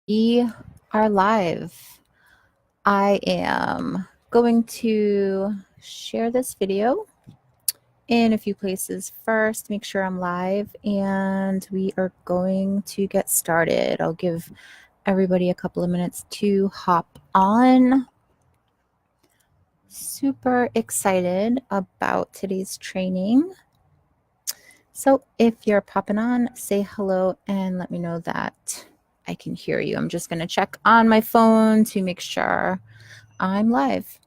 We are live. I am going to share this video in a few places first, make sure I'm live, and we are going to get started. I'll give everybody a couple of minutes to hop on. Super excited about today's training. So if you're popping on, say hello and let me know that I can hear you. I'm just going to check on my phone to make sure I'm live.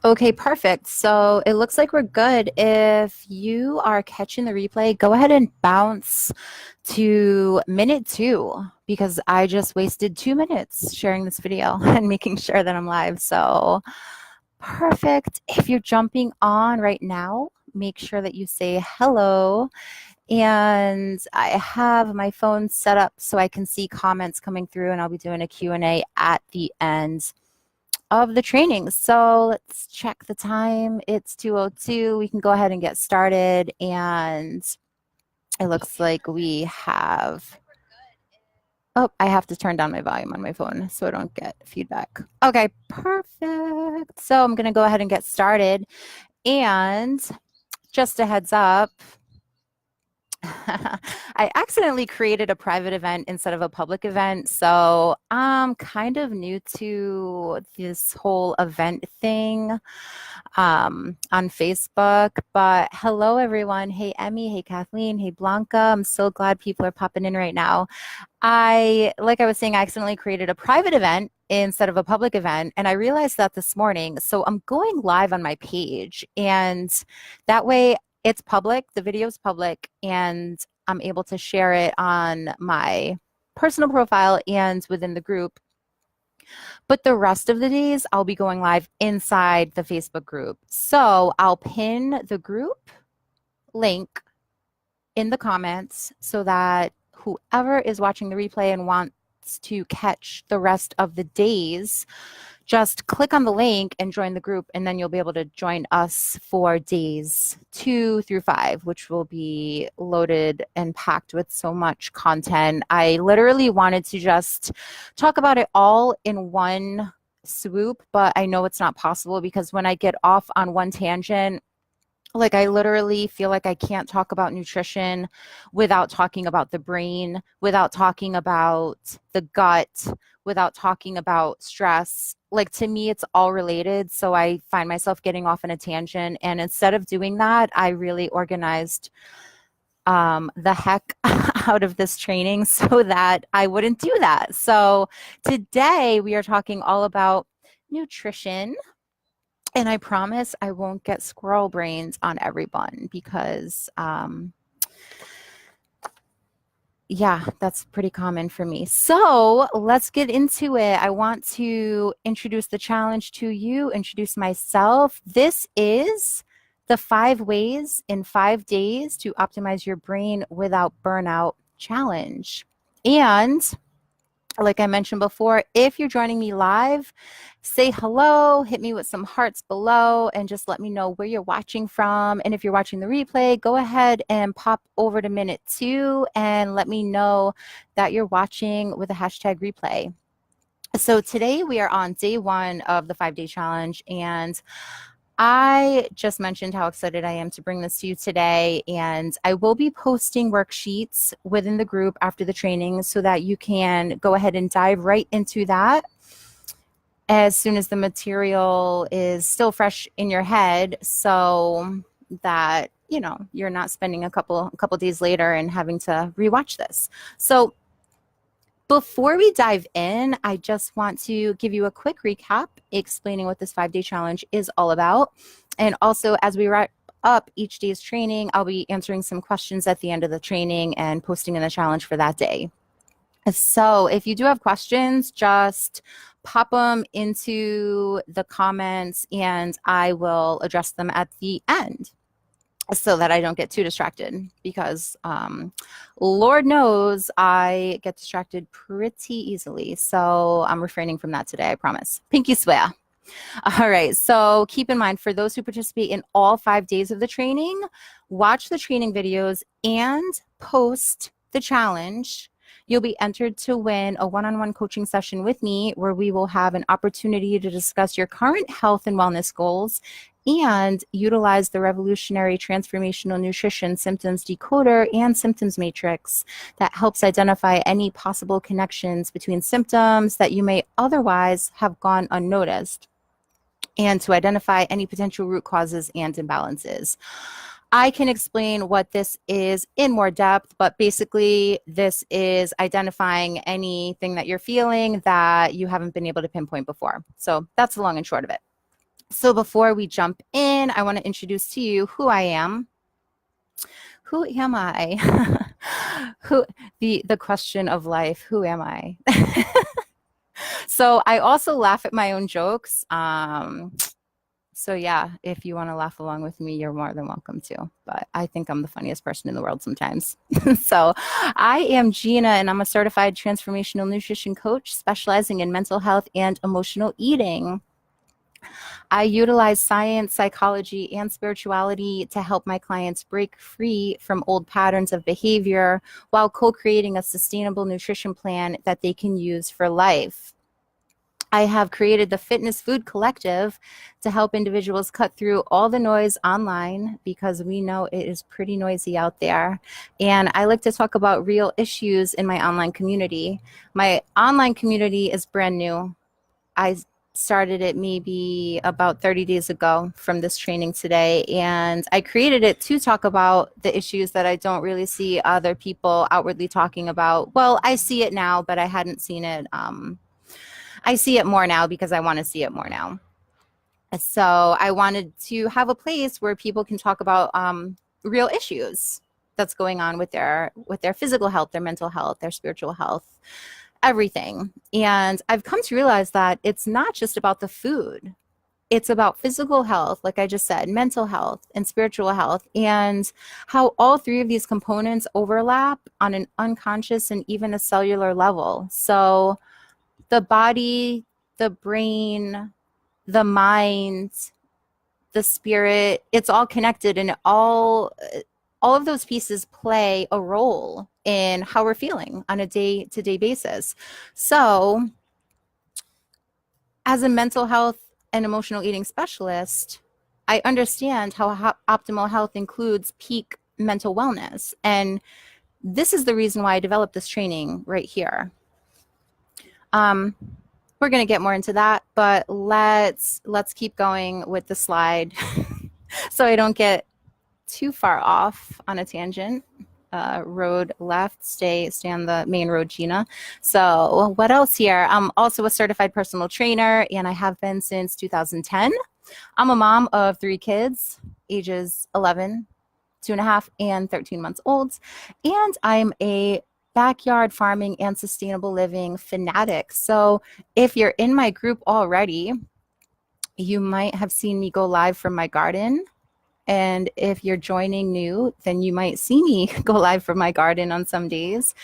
Okay, perfect. So it looks like we're good. If you are catching the replay, go ahead and bounce to minute 2 because I just wasted 2 minutes sharing this video and making sure that I'm live. So perfect. If you're jumping on right now, make sure that you say hello. And I have my phone set up so I can see comments coming through, and I'll be doing a Q&A at the end of the training. So let's check the time. It's 2:02. We can go ahead and get started. And it looks like we have, oh, I have to turn down my volume on my phone so I don't get feedback. Okay, perfect. So I'm going to go ahead and get started. And just a heads up, I accidentally created a private event instead of a public event. So I'm kind of new to this whole event thing on Facebook. But hello, everyone. Hey, Emmy. Hey, Kathleen. Hey, Blanca. I'm so glad people are popping in right now. Like I was saying, I accidentally created a private event instead of a public event. And I realized that this morning. So I'm going live on my page. And that way it's public, the video is public, and I'm able to share it on my personal profile and within the group. But the rest of the days, I'll be going live inside the Facebook group. So I'll pin the group link in the comments so that whoever is watching the replay and wants to catch the rest of the days, just click on the link and join the group, and then you'll be able to join us for days 2 through 5, which will be loaded and packed with so much content. I literally wanted to just talk about it all in one swoop, but I know it's not possible because when I get off on one tangent, like I literally feel like I can't talk about nutrition without talking about the brain, without talking about the gut, without talking about stress. Like to me, it's all related. So I find myself getting off on a tangent. And instead of doing that, I really organized the heck out of this training so that I wouldn't do that. So today we are talking all about nutrition, and I promise I won't get squirrel brains on everyone because, yeah, that's pretty common for me. So let's get into it. I want to introduce the challenge to you, introduce myself. This is the 5 ways in 5 days to optimize your brain without burnout challenge. And Like I mentioned before, if you're joining me live, say hello, hit me with some hearts below, and just let me know where you're watching from. And if you're watching the replay, go ahead and pop over to minute 2 and let me know that you're watching with the hashtag replay. So today we are on day 1 of the 5-day challenge, and I just mentioned how excited I am to bring this to you today, and I will be posting worksheets within the group after the training so that you can go ahead and dive right into that as soon as the material is still fresh in your head, so that you're not spending a couple days later and having to rewatch this. So before we dive in, I just want to give you a quick recap explaining what this 5-day challenge is all about. And also, as we wrap up each day's training, I'll be answering some questions at the end of the training and posting in the challenge for that day. So if you do have questions, just pop them into the comments and I will address them at the end, so that I don't get too distracted, because Lord knows I get distracted pretty easily. So I'm refraining from that today, I promise. Pinky swear. All right, so keep in mind, for those who participate in all 5 days of the training, watch the training videos and post the challenge. You'll be entered to win a one-on-one coaching session with me, where we will have an opportunity to discuss your current health and wellness goals and utilize the revolutionary transformational nutrition symptoms decoder and symptoms matrix that helps identify any possible connections between symptoms that you may otherwise have gone unnoticed, and to identify any potential root causes and imbalances. I can explain what this is in more depth, but basically this is identifying anything that you're feeling that you haven't been able to pinpoint before. So that's the long and short of it. So before we jump in, I want to introduce to you who I am. Who am I? The question of life, who am I? So I also laugh at my own jokes. So yeah, if you want to laugh along with me, you're more than welcome to. But I think I'm the funniest person in the world sometimes. So I am Gina, and I'm a certified transformational nutrition coach specializing in mental health and emotional eating. I utilize science, psychology, and spirituality to help my clients break free from old patterns of behavior while co-creating a sustainable nutrition plan that they can use for life. I have created the Fitness Food Collective to help individuals cut through all the noise online, because we know it is pretty noisy out there. And I like to talk about real issues in my online community. My online community is brand new. I started it maybe about 30 days ago from this training today, and I created it to talk about the issues that I don't really see other people outwardly talking about. Well, I see it now, but I hadn't seen it. I see it more now because I want to see it more now. So I wanted to have a place where people can talk about real issues that's going on with their physical health, their mental health, their spiritual health, everything. And I've come to realize that it's not just about the food. It's about physical health, like I just said, mental health and spiritual health, and how all 3 of these components overlap on an unconscious and even a cellular level. So the body, the brain, the mind, the spirit, it's all connected, and all of those pieces play a role in how we're feeling on a day-to-day basis. So as a mental health and emotional eating specialist, I understand how optimal health includes peak mental wellness. And this is the reason why I developed this training right here. We're going to get more into that, but let's keep going with the slide so I don't get too far off on a tangent. Road left, stay on the main road, Gina. So what else here? I'm also a certified personal trainer, and I have been since 2010. I'm a mom of 3 kids, ages 11, 2.5, and 13 months old. And I'm a backyard farming and sustainable living fanatic. So if you're in my group already, you might have seen me go live from my garden. And if you're joining new, then you might see me go live from my garden on some days,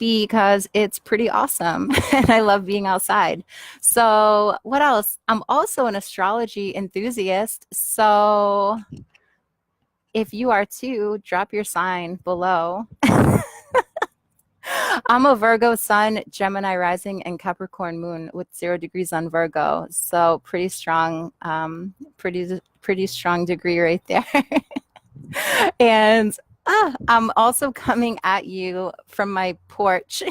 because it's pretty awesome and I love being outside. So, what else? I'm also an astrology enthusiast. So, if you are too, drop your sign below. I'm a Virgo sun, Gemini rising, and Capricorn moon with 0 degrees on Virgo. So pretty strong, pretty strong degree right there. And I'm also coming at you from my porch.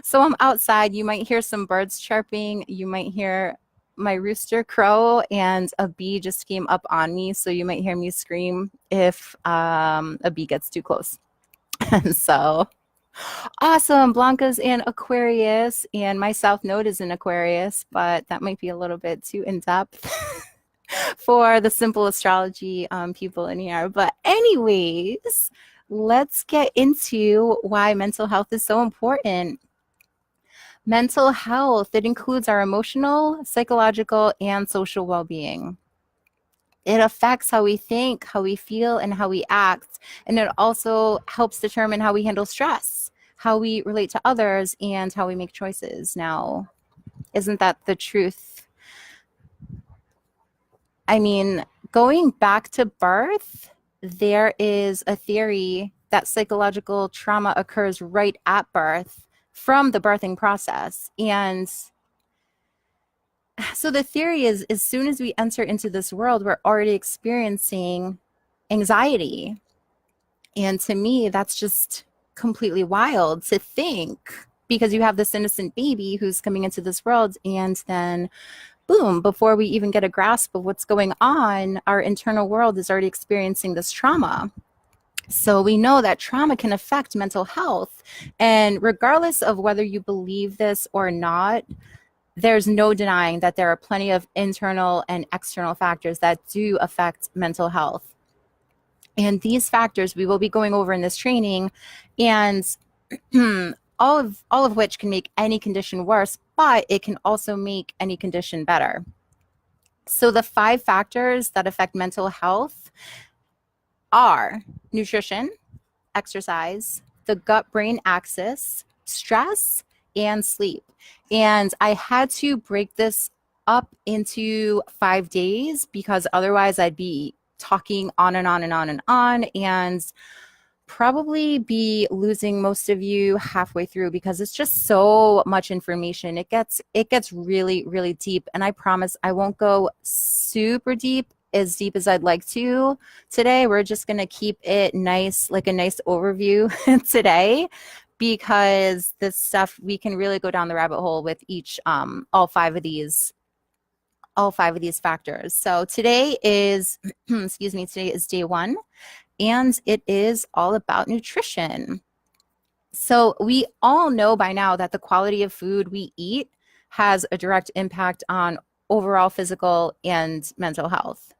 So I'm outside. You might hear some birds chirping. You might hear my rooster crow, and a bee just came up on me. So you might hear me scream if a bee gets too close. So awesome. Blanca's in Aquarius, and my South Node is in Aquarius, but that might be a little bit too in depth for the simple astrology people in here. But, anyways, let's get into why mental health is so important. Mental health, it includes our emotional, psychological, and social well being. It affects how we think, how we feel, and how we act. And it also helps determine how we handle stress, how we relate to others, and how we make choices. Now, isn't that the truth? I mean, going back to birth, there is a theory that psychological trauma occurs right at birth from the birthing process. And so the theory is, as soon as we enter into this world, we're already experiencing anxiety. And to me, that's just completely wild to think, because you have this innocent baby who's coming into this world, and then boom, before we even get a grasp of what's going on, our internal world is already experiencing this trauma. So we know that trauma can affect mental health. And regardless of whether you believe this or not, there's no denying that there are plenty of internal and external factors that do affect mental health. And these factors we will be going over in this training, and all of which can make any condition worse, but it can also make any condition better. So the 5 factors that affect mental health are nutrition, exercise, the gut-brain axis, stress, and sleep. And I had to break this up into 5 days because otherwise I'd be talking on and on and on and on, and probably be losing most of you halfway through because it's just so much information. It gets really, really deep, and I promise I won't go super deep as I'd like to today. We're just going to keep it nice, like a nice overview today, because this stuff, we can really go down the rabbit hole with each all five of these factors. So today is today is day 1, and it is all about nutrition. So we all know by now that the quality of food we eat has a direct impact on overall physical and mental health.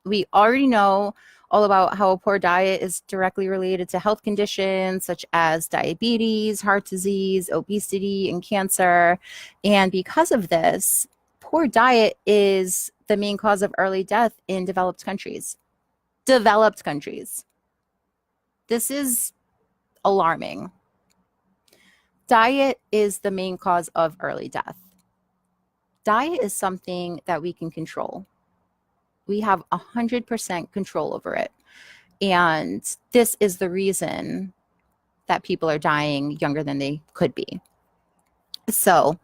We already know all about how a poor diet is directly related to health conditions such as diabetes, heart disease, obesity, and cancer. And because of this, poor diet is the main cause of early death in developed countries. This is alarming. Diet is the main cause of early death. Diet is something that we can control. We have 100% control over it. And this is the reason that people are dying younger than they could be. So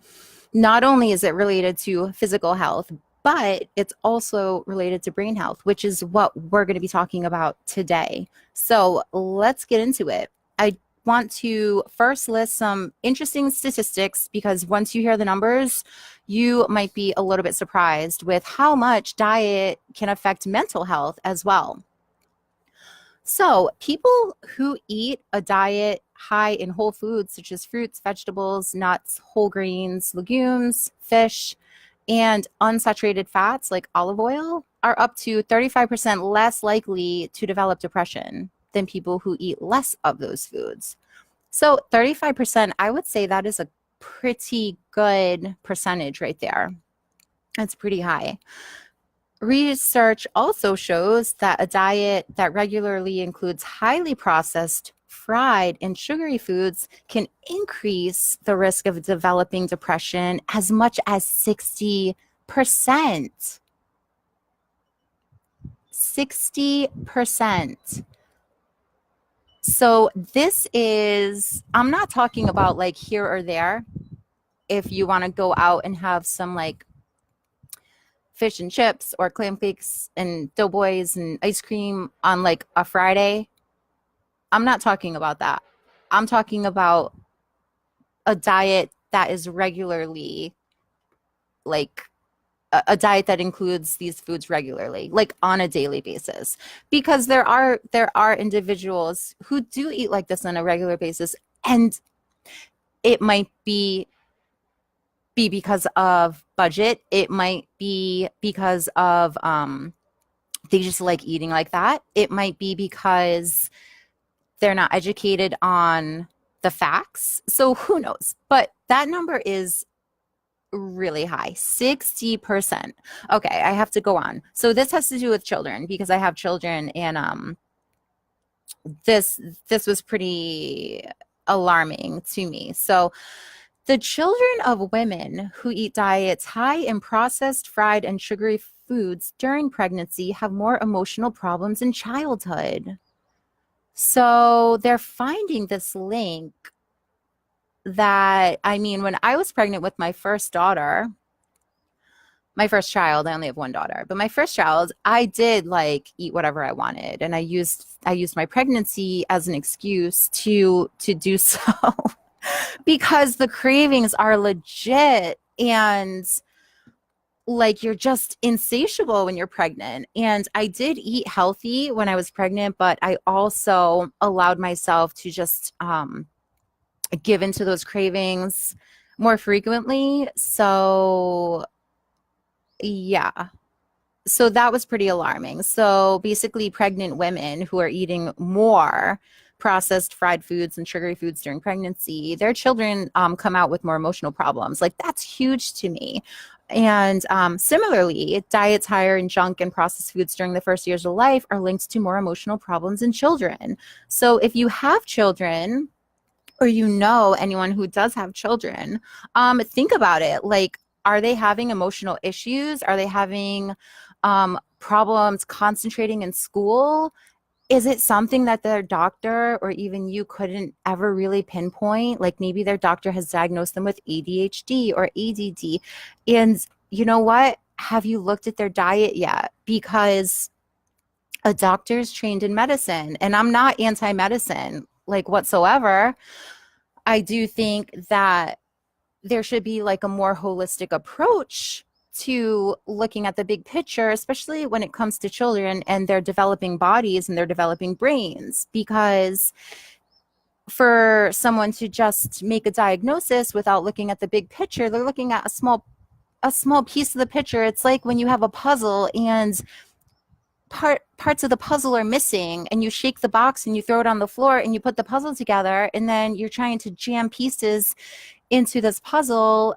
not only is it related to physical health, but it's also related to brain health, which is what we're going to be talking about today. So let's get into it. I want to first list some interesting statistics, because once you hear the numbers, you might be a little bit surprised with how much diet can affect mental health as well. So people who eat a diet high in whole foods such as fruits, vegetables, nuts, whole grains, legumes, fish, and unsaturated fats like olive oil are up to 35% less likely to develop depression than people who eat less of those foods. So 35%, I would say that is a pretty good percentage right there. That's pretty high. Research also shows that a diet that regularly includes highly processed fried, and sugary foods can increase the risk of developing depression as much as 60%. 60%. So this is, I'm not talking about like here or there. If you want to go out and have some like fish and chips or clam cakes and doughboys and ice cream on like a Friday, I'm not talking about that. I'm talking about a diet that is regularly like a diet that includes these foods regularly, like on a daily basis, because there are individuals who do eat like this on a regular basis, and it might be because of budget. It might be because of they just like eating like that. It might be because they're not educated on the facts. So who knows? But that number is really high, 60%. Okay, I have to go on. So this has to do with children because I have children, and this was pretty alarming to me. So the children of women who eat diets high in processed, fried, and sugary foods during pregnancy have more emotional problems in childhood. So they're finding this link that, I mean, when I was pregnant with my first daughter, my first child, I only have one daughter, but my first child, I did like eat whatever I wanted. And I used my pregnancy as an excuse to do so because the cravings are legit, and like you're just insatiable when you're pregnant. And I did eat healthy when I was pregnant, but I also allowed myself to just give into those cravings more frequently. So yeah. So that was pretty alarming. So basically, pregnant women who are eating more processed fried foods and sugary foods during pregnancy, their children come out with more emotional problems. Like that's huge to me. And similarly, diets higher in junk and processed foods during the first years of life are linked to more emotional problems in children. So if you have children, or you know anyone who does have children, think about it. Like, are they having emotional issues? Are they having problems concentrating in school? Is it something that their doctor or even you couldn't ever really pinpoint? Like maybe their doctor has diagnosed them with ADHD or ADD. And you know what? Have you looked at their diet yet? Because a doctor's trained in medicine, and I'm not anti-medicine like whatsoever. I do think that there should be like a more holistic approach to looking at the big picture, especially when it comes to children and their developing bodies and their developing brains. Because for someone to just make a diagnosis without looking at the big picture, they're looking at a small piece of the picture. It's like when you have a puzzle and parts of the puzzle are missing, and you shake the box and you throw it on the floor and you put the puzzle together, and then you're trying to jam pieces into this puzzle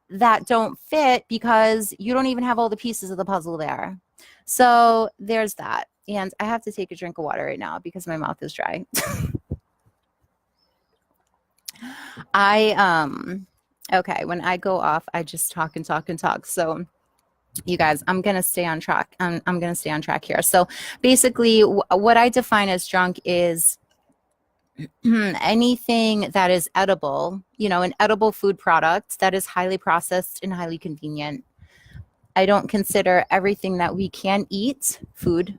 that don't fit because you don't even have all the pieces of the puzzle there. So there's that. And I have to take a drink of water right now because my mouth is dry. I okay, when I go off, I just talk and talk and talk. So you guys, I'm going to stay on track. I'm going to stay on track here. So basically what I define as junk is anything that is edible, an edible food product that is highly processed and highly convenient. I don't consider everything that we can eat food.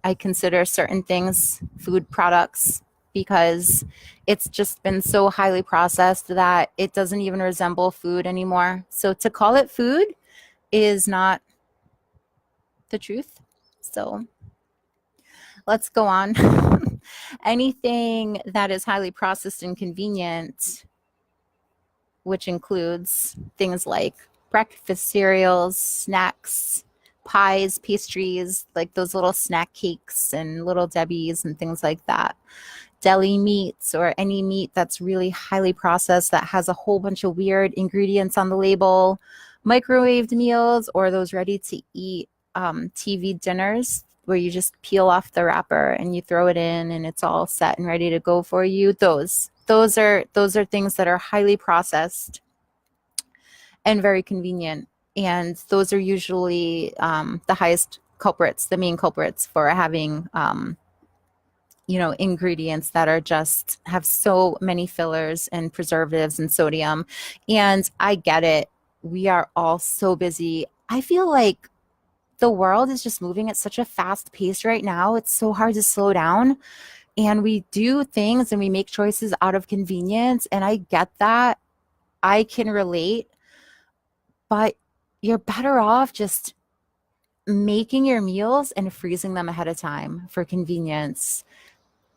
I consider certain things food products because it's just been so highly processed that it doesn't even resemble food anymore. So to call it food is not the truth. So let's go on. Anything that is highly processed and convenient, which includes things like breakfast cereals, snacks, pies, pastries, like those little snack cakes and little Debbie's and things like that. Deli meats or any meat that's really highly processed that has a whole bunch of weird ingredients on the label, microwaved meals, or those ready to eat TV dinners where you just peel off the wrapper and you throw it in and it's all set and ready to go for you. Those are things that are highly processed and very convenient. And those are usually the highest culprits, the main culprits for having ingredients that are just have so many fillers and preservatives and sodium. And I get it. We are all so busy. I feel like the world is just moving at such a fast pace right now. It's so hard to slow down. And we do things and we make choices out of convenience. And I get that. I can relate. But you're better off just making your meals and freezing them ahead of time for convenience,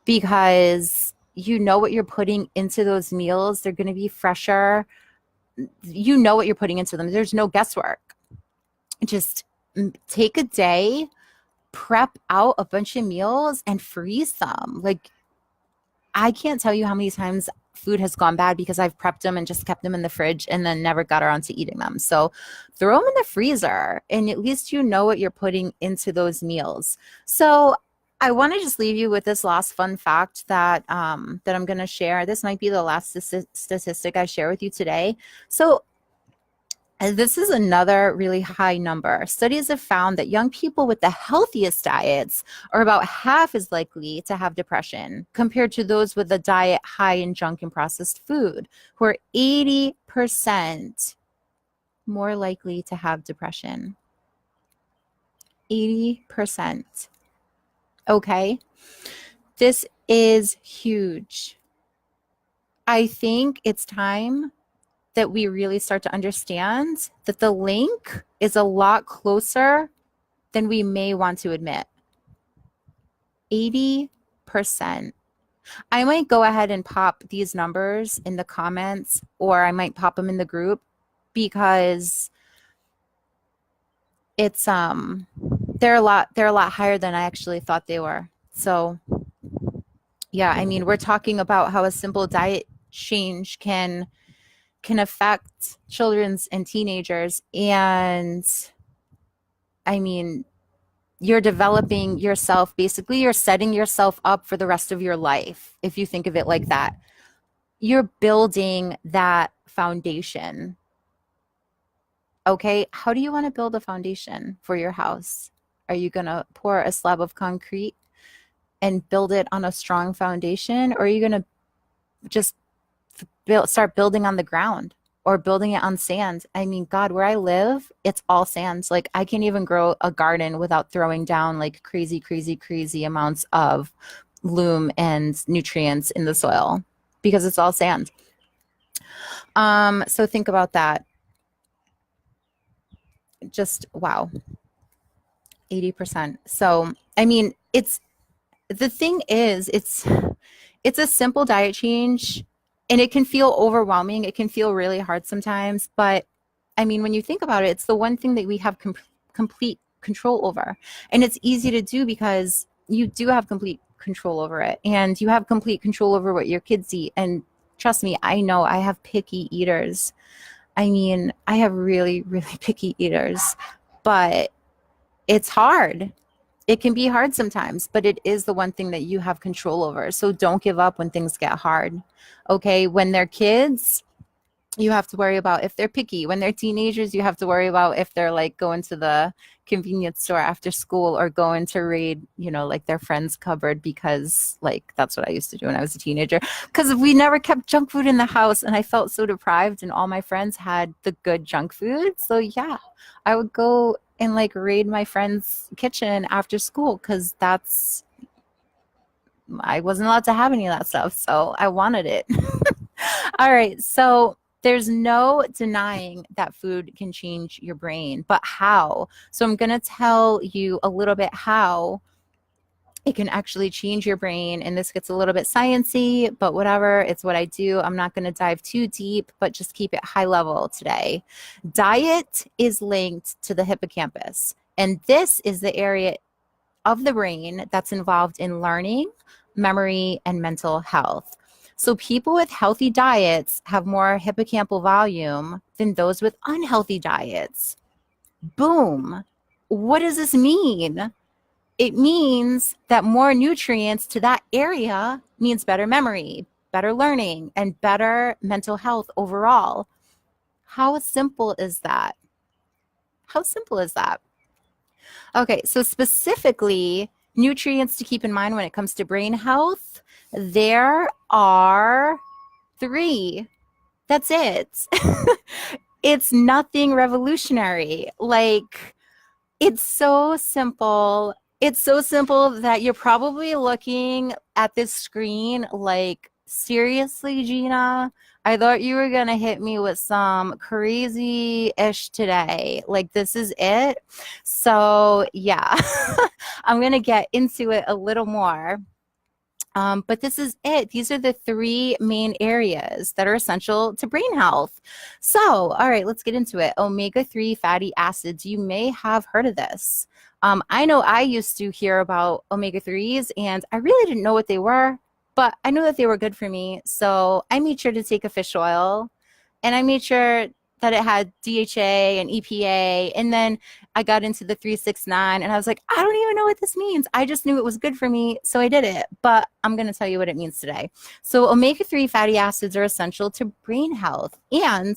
because you know what you're putting into those meals. They're going to be fresher. You know what you're putting into them. There's no guesswork. Just take a day, prep out a bunch of meals and freeze them. Like, I can't tell you how many times food has gone bad because I've prepped them and just kept them in the fridge and then never got around to eating them. So throw them in the freezer and at least you know what you're putting into those meals. So I want to just leave you with this last fun fact that I'm going to share. This might be the last statistic I share with you today. So this is another really high number. Studies have found that young people with the healthiest diets are about half as likely to have depression compared to those with a diet high in junk and processed food, who are 80% more likely to have depression. 80%. Okay? This is huge. I think it's time that we really start to understand that the link is a lot closer than we may want to admit. 80%. I might go ahead and pop these numbers in the comments, or I might pop them in the group, because it's they're a lot higher than I actually thought they were. So yeah, I mean, we're talking about how a simple diet change can affect children's and teenagers. And I mean, you're developing yourself. Basically, you're setting yourself up for the rest of your life. If you think of it like that, you're building that foundation. Okay. How do you want to build a foundation for your house? Are you going to pour a slab of concrete and build it on a strong foundation? Or are you going to just start building on the ground or building it on sand? I mean, God, where I live, it's all sand. Like, I can't even grow a garden without throwing down like crazy amounts of loam and nutrients in the soil because it's all sand. So think about that. Just wow. 80%. So, I mean, the thing is, it's a simple diet change. And it can feel overwhelming. It can feel really hard sometimes. But I mean, when you think about it, it's the one thing that we have complete control over. And it's easy to do because you do have complete control over it. And you have complete control over what your kids eat. And trust me, I know I have picky eaters. I mean, I have really picky eaters. But it's hard. It can be hard sometimes, but it is the one thing that you have control over. So don't give up when things get hard. Okay, when they're kids, you have to worry about if they're picky. When they're teenagers, you have to worry about if they're like going to the convenience store after school or going to raid, like their friend's cupboard, because like that's what I used to do when I was a teenager. Because we never kept junk food in the house and I felt so deprived, and all my friends had the good junk food. So yeah, I would go and like raid my friend's kitchen after school because I wasn't allowed to have any of that stuff. So I wanted it. All right. So there's no denying that food can change your brain, but how? So I'm going to tell you a little bit how it can actually change your brain. And this gets a little bit sciencey, but whatever, it's what I do. I'm not going to dive too deep, but just keep it high level today. Diet is linked to the hippocampus. And this is the area of the brain that's involved in learning, memory, and mental health. So people with healthy diets have more hippocampal volume than those with unhealthy diets. Boom. What does this mean? It means that more nutrients to that area means better memory, better learning, and better mental health overall. How simple is that? How simple is that? Okay, so specifically, nutrients to keep in mind when it comes to brain health, there are three. That's it. It's nothing revolutionary. Like, it's so simple. It's so simple that you're probably looking at this screen like, seriously, Gina? I thought you were gonna hit me with some crazy-ish today. Like, this is it. So, yeah, I'm gonna get into it a little more. But this is it. These are the three main areas that are essential to brain health. So, all right, let's get into it. Omega-3 fatty acids. You may have heard of this. I know I used to hear about omega-3s and I really didn't know what they were, but I knew that they were good for me. So I made sure to take a fish oil and I made sure that it had DHA and EPA. And then I got into the 369 and I was like, I don't even know what this means. I just knew it was good for me, so I did it. But I'm going to tell you what it means today. So omega-3 fatty acids are essential to brain health, and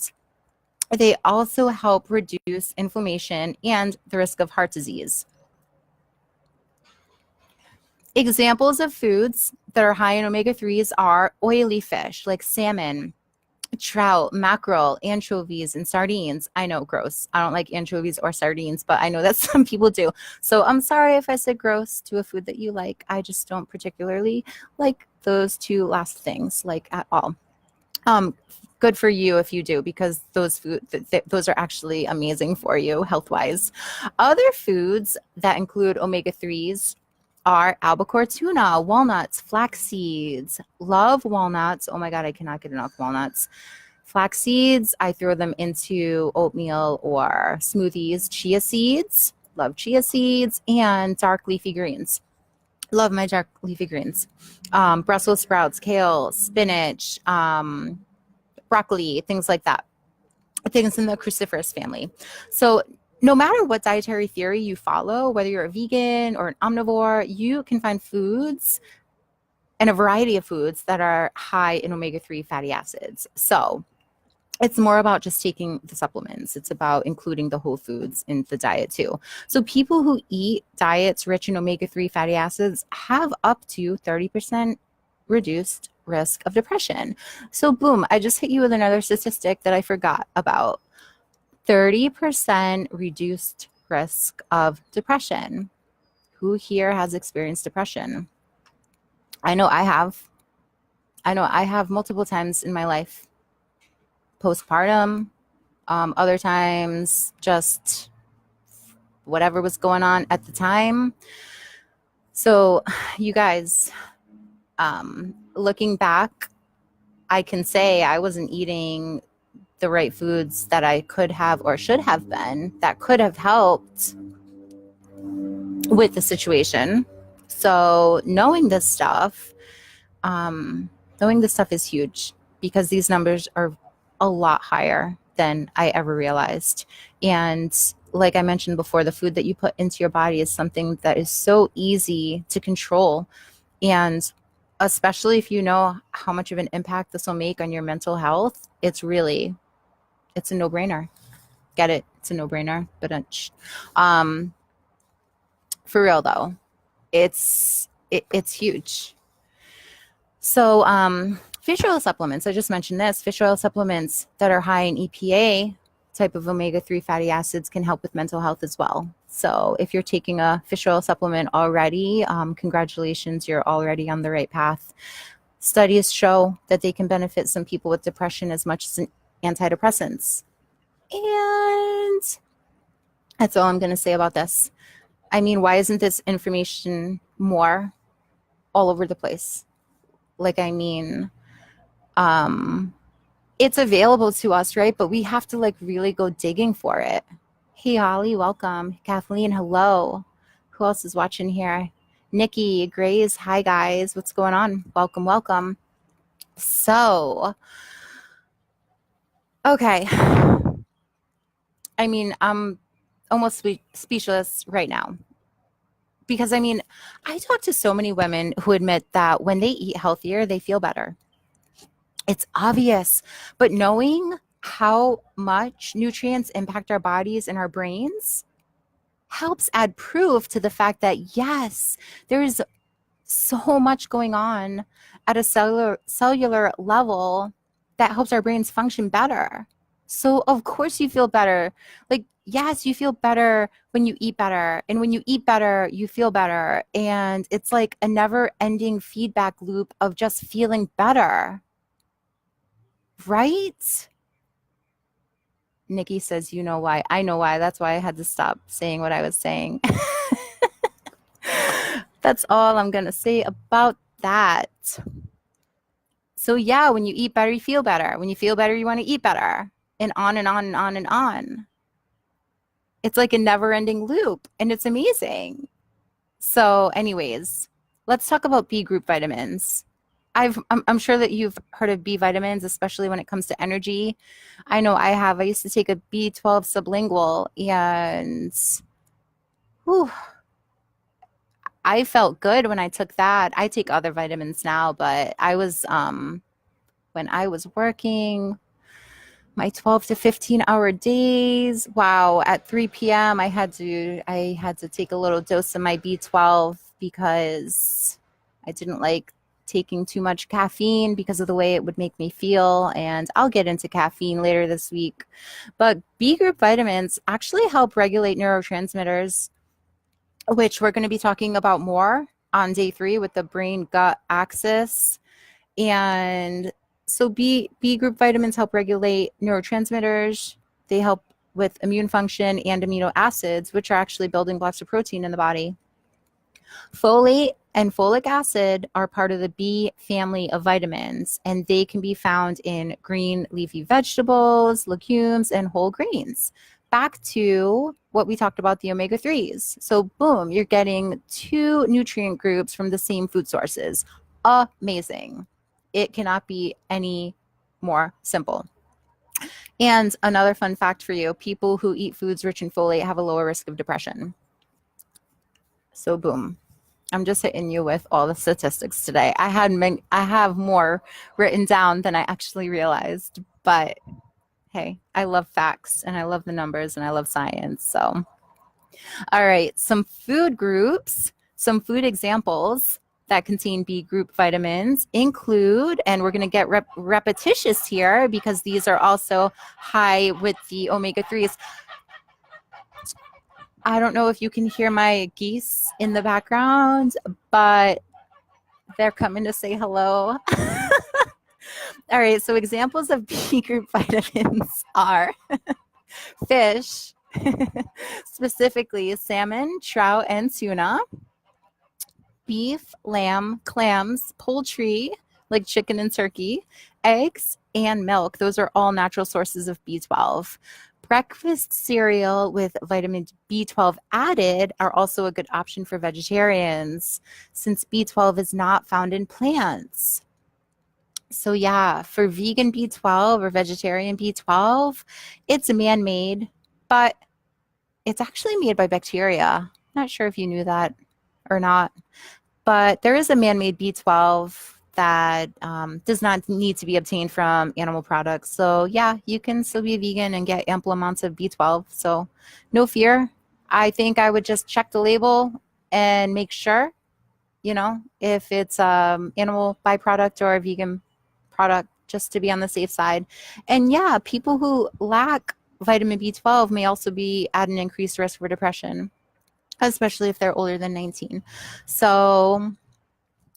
they also help reduce inflammation and the risk of heart disease. Examples of foods that are high in omega-3s are oily fish like salmon, trout, mackerel, anchovies, and sardines. I know, gross. I don't like anchovies or sardines, but I know that some people do. So I'm sorry if I said gross to a food that you like. I just don't particularly like those two last things, like, at all. Um, Good for you if you do, because those are actually amazing for you health wise. Other foods that include omega-3s are albacore tuna, walnuts, flax seeds. Love walnuts. Oh my God, I cannot get enough walnuts. Flax seeds, I throw them into oatmeal or smoothies. Chia seeds, love chia seeds, and dark leafy greens. Love my dark leafy greens. Brussels sprouts, kale, spinach, broccoli, things like that. Things in the cruciferous family. So no matter what dietary theory you follow, whether you're a vegan or an omnivore, you can find foods and a variety of foods that are high in omega-3 fatty acids. So it's more about just taking the supplements. It's about including the whole foods in the diet too. So people who eat diets rich in omega-3 fatty acids have up to 30% reduced risk of depression. So boom, I just hit you with another statistic that I forgot about. 30% reduced risk of depression. Who here has experienced depression? I know I have. I know I have multiple times in my life. Postpartum, other times just whatever was going on at the time. So you guys, looking back, I can say I wasn't eating the right foods that I could have or should have been that could have helped with the situation. So knowing this stuff is huge, because these numbers are a lot higher than I ever realized. And like I mentioned before, the food that you put into your body is something that is so easy to control. And especially if you know how much of an impact this will make on your mental health, it's a no-brainer. Get it? It's a no-brainer. But for real though, it's huge. So fish oil supplements, I just mentioned this, fish oil supplements that are high in EPA type of omega-3 fatty acids can help with mental health as well. So if you're taking a fish oil supplement already, congratulations, you're already on the right path. Studies show that they can benefit some people with depression as much as antidepressants. And that's all I'm going to say about this. I mean, why isn't this information more all over the place? Like, I mean, it's available to us, right? But we have to like really go digging for it. Hey, Holly, welcome. Kathleen, hello. Who else is watching here? Nikki, Grace, hi guys. What's going on? Welcome, welcome. So, okay. I mean, I'm almost speechless right now Because I mean, I talk to so many women who admit that when they eat healthier, they feel better. It's obvious, but knowing how much nutrients impact our bodies and our brains helps add proof to the fact that yes, there's so much going on at a cellular level that helps our brains function better. So of course you feel better. Like yes, you feel better when you eat better, and when you eat better, you feel better, and it's like a never-ending feedback loop of just feeling better, right? Nikki says, you know why. I know why. That's why I had to stop saying what I was saying. That's all I'm going to say about that. So, yeah, when you eat better, you feel better. When you feel better, you want to eat better. And on and on and on and on. It's like a never ending loop, and it's amazing. So, anyways, let's talk about B group vitamins. I'm sure that you've heard of B vitamins, especially when it comes to energy. I know I have. I used to take a B12 sublingual, and whew, I felt good when I took that. I take other vitamins now, but I was when I was working my 12 to 15-hour days. Wow, at 3 p.m. I had to take a little dose of my B12 because I didn't like taking too much caffeine because of the way it would make me feel, and I'll get into caffeine later this week. But B group vitamins actually help regulate neurotransmitters, which we're going to be talking about more on day 3 with the brain gut axis. And so B group vitamins help regulate neurotransmitters. They help with immune function and amino acids, which are actually building blocks of protein in the body. Folate and folic acid are part of the B family of vitamins, and they can be found in green leafy vegetables, legumes, and whole grains. Back to what we talked about, the omega-3s. So boom, you're getting 2 nutrient groups from the same food sources. Amazing. It cannot be any more simple. And another fun fact for you, people who eat foods rich in folate have a lower risk of depression. So boom. I'm just hitting you with all the statistics today. I have more written down than I actually realized, but hey, I love facts and I love the numbers and I love science. So, all right, some food groups, some food examples that contain B group vitamins include, and we're going to get repetitious here because these are also high with the omega-3s. I don't know if you can hear my geese in the background, but they're coming to say hello. All right, so examples of B group vitamins are fish, specifically salmon, trout, and tuna, beef, lamb, clams, poultry, like chicken and turkey, eggs, and milk. Those are all natural sources of B12. Breakfast cereal with vitamin B12 added are also a good option for vegetarians since B12 is not found in plants. So yeah, for vegan B12 or vegetarian B12, it's man-made, but it's actually made by bacteria. Not sure if you knew that or not, but there is a man-made B12 that does not need to be obtained from animal products. So yeah, you can still be vegan and get ample amounts of B12. So no fear. I think I would just check the label and make sure, if it's animal byproduct or a vegan product, just to be on the safe side. And yeah, people who lack vitamin B12 may also be at an increased risk for depression, especially if they're older than 19. So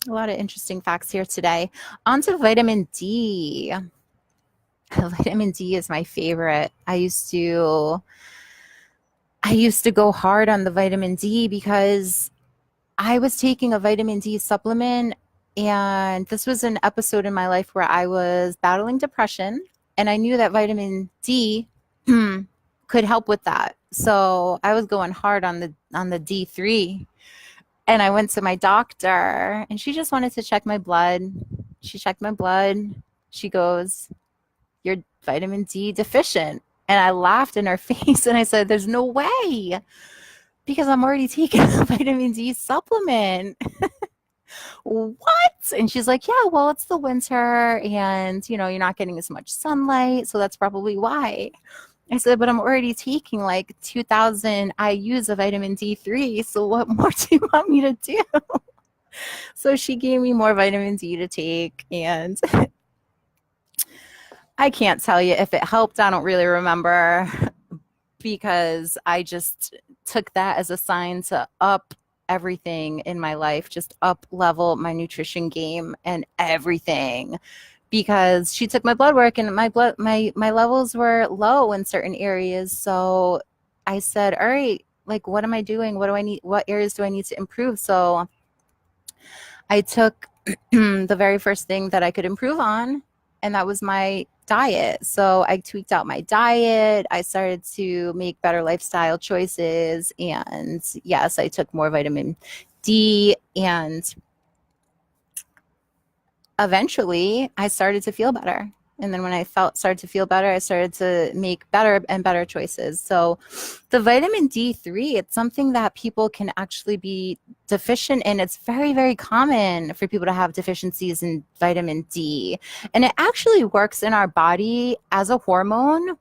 a lot of interesting facts here today. On to vitamin D. Vitamin D is my favorite. I used to go hard on the vitamin D because I was taking a vitamin D supplement, and this was an episode in my life where I was battling depression, and I knew that vitamin D could help with that. So I was going hard on the D3. And I went to my doctor, and she just wanted to check my blood. She checked my blood. She goes, "You're vitamin D deficient." And I laughed in her face, and I said, "There's no way." Because I'm already taking a vitamin D supplement. What? And she's like, yeah, well, it's the winter and, you're not getting as much sunlight. So that's probably why. I said, but I'm already taking like 2,000 IUs of vitamin D3. So what more do you want me to do? So she gave me more vitamin D to take. And I can't tell you if it helped. I don't really remember because I just took that as a sign to up everything in my life, just up level my nutrition game and everything. Because she took my blood work and my levels were low in certain areas. So I said, all right, like what am I doing? What do I need? What areas do I need to improve? So I took the very first thing that I could improve on, and that was my diet. So I tweaked out my diet. I started to make better lifestyle choices. And yes, I took more vitamin D. And eventually I started to feel better. And then when I started to feel better, I started to make better and better choices. So the vitamin D3, it's something that people can actually be deficient in. It's very, very common for people to have deficiencies in vitamin D. And it actually works in our body as a hormone.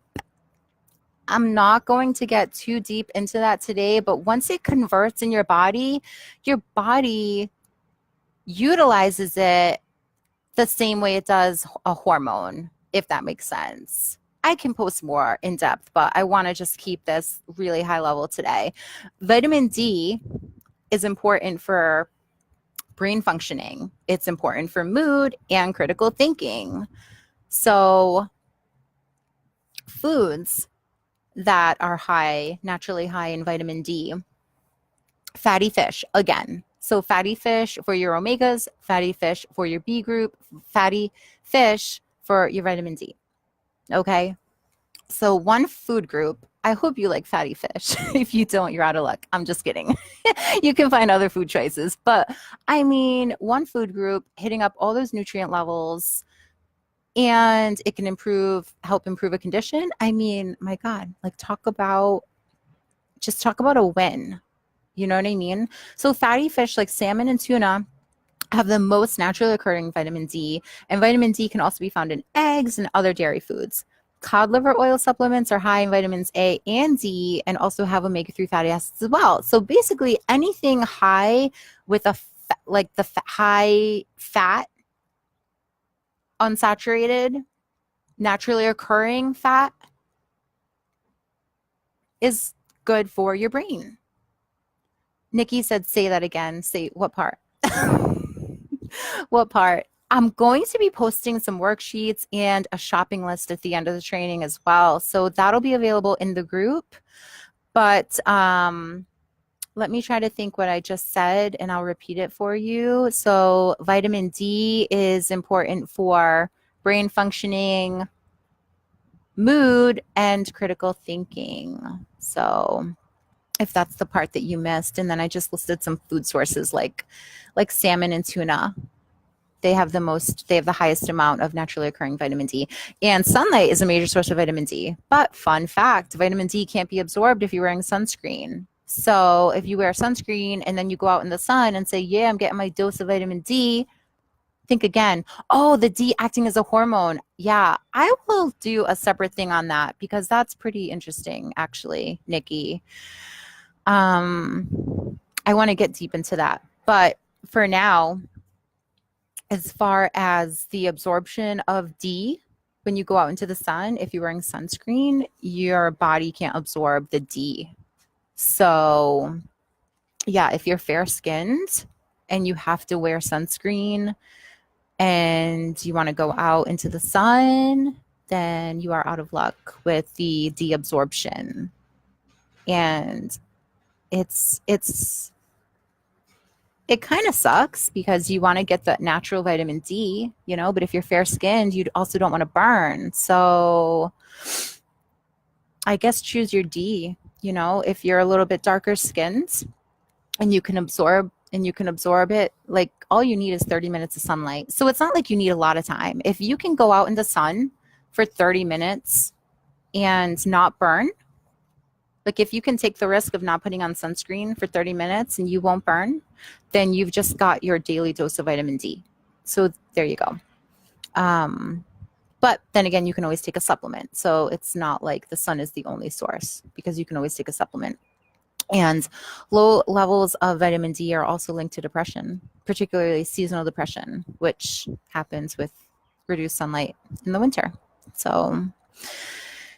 I'm not going to get too deep into that today, but once it converts in your body utilizes it the same way it does a hormone, if that makes sense. I can post more in depth, but I want to just keep this really high level today. Vitamin D is important for brain functioning. It's important for mood and critical thinking. So foods that are naturally high in vitamin D, fatty fish, again. So fatty fish for your omegas, fatty fish for your B group, fatty fish for your vitamin D. Okay. So one food group, I hope you like fatty fish. If you don't, you're out of luck. I'm just kidding. You can find other food choices. But I mean, one food group hitting up all those nutrient levels and it can help improve a condition. I mean, my God, like talk about a win. You know what I mean? So fatty fish like salmon and tuna have the most naturally occurring vitamin D, and vitamin D can also be found in eggs and other dairy foods. Cod liver oil supplements are high in vitamins A and D and also have omega-3 fatty acids as well. So basically anything high with high fat, unsaturated, naturally occurring fat is good for your brain. Nikki said, say that again. Say what part? What part? I'm going to be posting some worksheets and a shopping list at the end of the training as well. So that'll be available in the group. But let me try to think what I just said and I'll repeat it for you. So vitamin D is important for brain functioning, mood, and critical thinking. So if that's the part that you missed. And then I just listed some food sources like salmon and tuna. They have the highest amount of naturally occurring vitamin D. And sunlight is a major source of vitamin D. But fun fact, vitamin D can't be absorbed if you're wearing sunscreen. So if you wear sunscreen and then you go out in the sun and say, yeah, I'm getting my dose of vitamin D, think again. Oh, the D acting as a hormone. Yeah, I will do a separate thing on that because that's pretty interesting, actually, Nikki. I want to get deep into that. But for now, as far as the absorption of D, when you go out into the sun, if you're wearing sunscreen, your body can't absorb the D. So yeah, if you're fair skinned and you have to wear sunscreen and you want to go out into the sun, then you are out of luck with the D absorption. And it kind of sucks because you want to get the natural vitamin D, but if you're fair skinned, you also don't want to burn. So I guess choose your D, if you're a little bit darker skinned and you can absorb it, like all you need is 30 minutes of sunlight. So it's not like you need a lot of time. If you can go out in the sun for 30 minutes and not burn, Like if you can take the risk of not putting on sunscreen for 30 minutes and you won't burn, then you've just got your daily dose of vitamin D. So there you go. Um, but then again, you can always take a supplement. So it's not like the sun is the only source because you can always take a supplement. And low levels of vitamin D are also linked to depression, particularly seasonal depression, which happens with reduced sunlight in the winter. So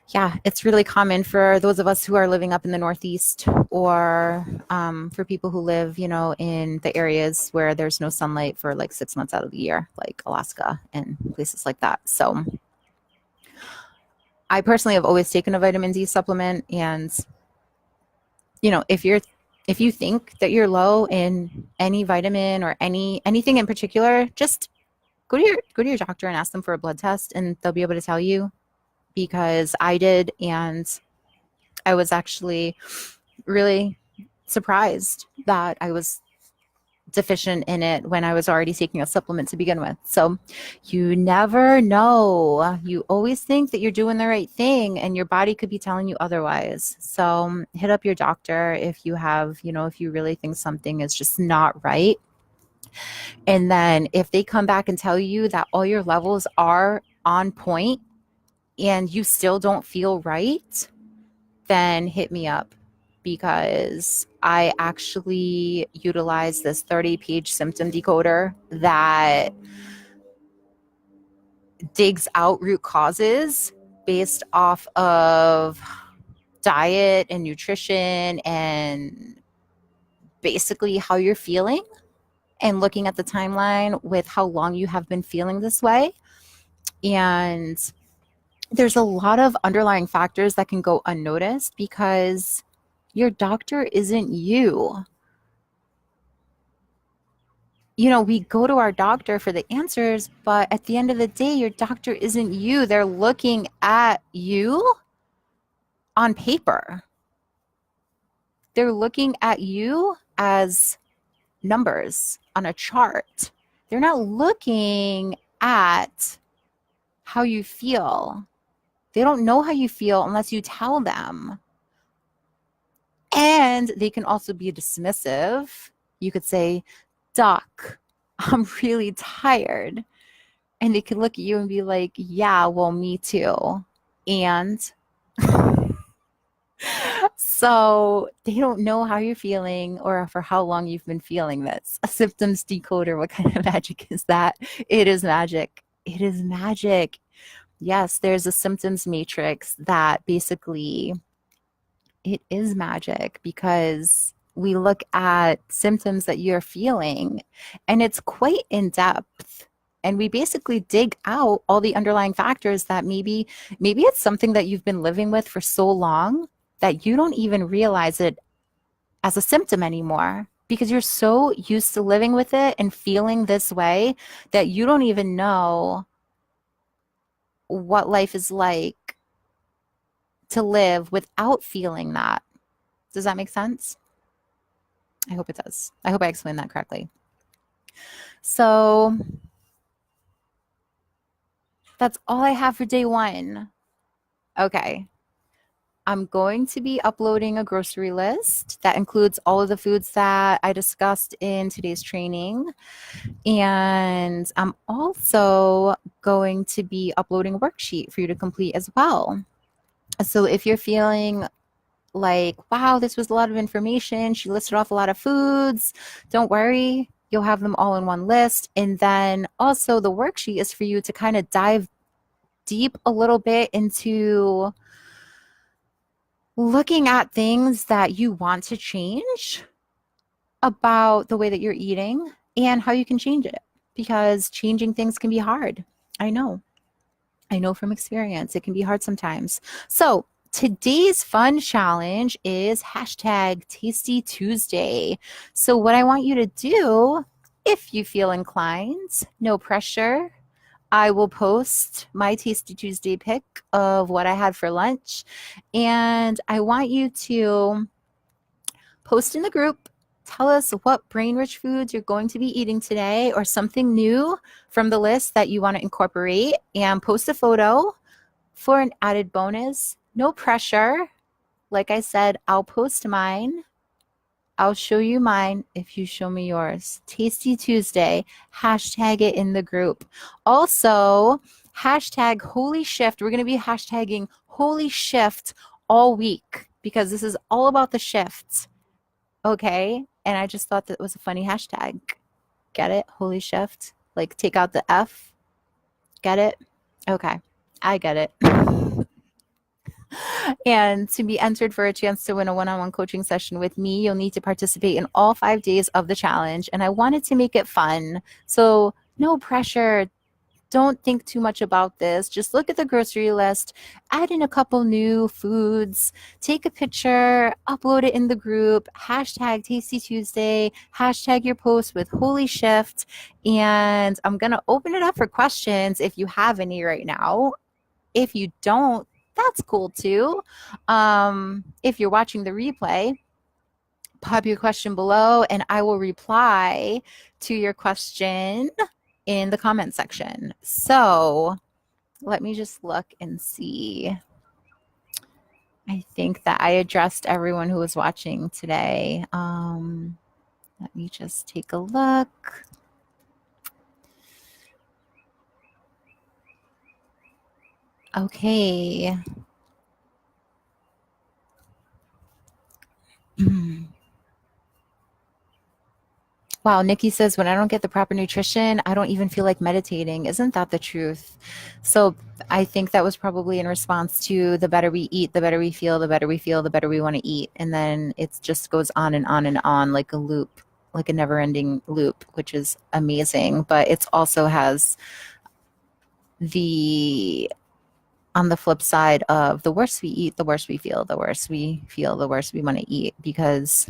yeah, it's really common for those of us who are living up in the Northeast or for people who live, in the areas where there's no sunlight for like 6 months out of the year, like Alaska and places like that. So I personally have always taken a vitamin D supplement. And, if you think that you're low in any vitamin or anything in particular, just go to your doctor and ask them for a blood test and they'll be able to tell you, because I did, and I was actually really surprised that I was deficient in it when I was already taking a supplement to begin with. So you never know. You always think that you're doing the right thing and your body could be telling you otherwise. So hit up your doctor if you have, if you really think something is just not right. And then if they come back and tell you that all your levels are on point and you still don't feel right, then hit me up, because I actually utilize this 30-page symptom decoder that digs out root causes based off of diet and nutrition and basically how you're feeling, and looking at the timeline with how long you have been feeling this way. And there's a lot of underlying factors that can go unnoticed because your doctor isn't you. We go to our doctor for the answers, but at the end of the day, your doctor isn't you. They're looking at you on paper. They're looking at you as numbers on a chart. They're not looking at how you feel. They don't know how you feel unless you tell them. And they can also be dismissive. You could say, Doc, I'm really tired. And they could look at you and be like, yeah, well, me too. And so they don't know how you're feeling or for how long you've been feeling this. A symptoms decoder, what kind of magic is that? It is magic. It is magic. Yes, there's a symptoms matrix that basically, it is magic, because we look at symptoms that you're feeling and it's quite in depth. And we basically dig out all the underlying factors that maybe it's something that you've been living with for so long that you don't even realize it as a symptom anymore, because you're so used to living with it and feeling this way that you don't even know what life is like to live without feeling that. Does that make sense? I hope it does. I hope I explained that correctly. So that's all I have for day one. Okay. I'm going to be uploading a grocery list that includes all of the foods that I discussed in today's training. And I'm also going to be uploading a worksheet for you to complete as well. So if you're feeling like, wow, this was a lot of information, she listed off a lot of foods, don't worry, you'll have them all in one list. And then also the worksheet is for you to kind of dive deep a little bit into looking at things that you want to change about the way that you're eating and how you can change it, because changing things can be hard. I know from experience, it can be hard sometimes. So today's fun challenge is #TastyTuesday. So what I want you to do, if you feel inclined, no pressure, I will post my Tasty Tuesday pic of what I had for lunch. And I want you to post in the group, tell us what brain-rich foods you're going to be eating today or something new from the list that you want to incorporate, and post a photo for an added bonus. No pressure. like I said, I'll post mine. I'll show you mine if you show me yours. Tasty Tuesday. Hashtag it in the group. Also, hashtag Holy Shift. We're going to be hashtagging Holy Shift all week because this is all about the shifts. Okay. And I just thought that was a funny hashtag. Get it? Holy Shift. Like take out the F. Get it? Okay. I get it. And to be entered for a chance to win a one-on-one coaching session with me, you'll need to participate in all 5 days of the challenge. And I wanted to make it fun. So no pressure. Don't think too much about this. Just look at the grocery list, add in a couple new foods, take a picture, upload it in the group, hashtag Tasty Tuesday, hashtag your post with Holy Shift. And I'm going to open it up for questions if you have any right now. If you don't, that's cool too. If you're watching the replay, pop your question below and I will reply to your question in the comment section. So let me just look and see. I think that I addressed everyone who was watching today. Let me just take a look. Okay. Wow, Nikki says, when I don't get the proper nutrition, I don't even feel like meditating. Isn't that the truth? So I think that was probably in response to the better we eat, the better we feel, the better we feel, the better we want to eat. And then it just goes on and on and on like a loop, like a never ending loop, which is amazing. But it also has on the flip side of the worse we eat, the worse we feel, the worse we feel, the worse we want to eat, because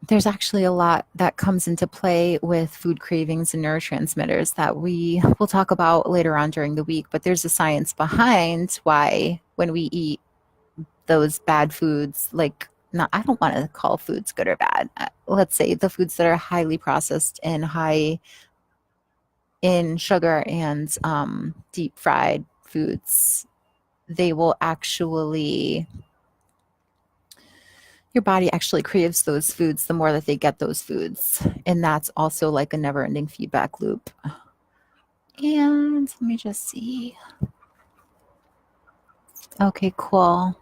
there's actually a lot that comes into play with food cravings and neurotransmitters that we will talk about later on during the week. But there's a science behind why when we eat those bad foods, like I don't want to call foods good or bad. Let's say the foods that are highly processed and high in sugar and deep fried foods, they will actually, your body actually craves those foods the more that they get those foods. And that's also like a never ending feedback loop. And let me just see. Okay, cool.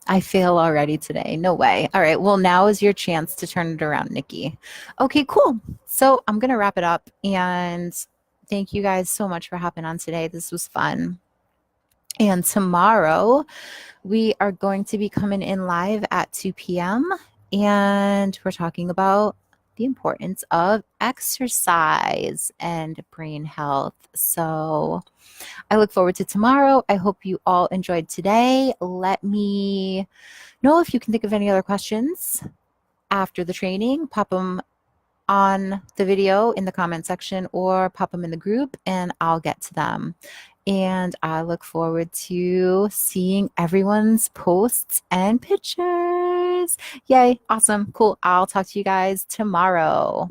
I fail already today. No way. All right. Well, now is your chance to turn it around, Nikki. Okay, cool. So I'm going to wrap it up. And thank you guys so much for hopping on today. This was fun. And tomorrow we are going to be coming in live at 2 p.m. and we're talking about the importance of exercise and brain health. So I look forward to tomorrow. I hope you all enjoyed today. Let me know if you can think of any other questions after the training. Pop them on the video in the comment section or pop them in the group and I'll get to them. And I look forward to seeing everyone's posts and pictures. Yay. Awesome. Cool. I'll talk to you guys tomorrow.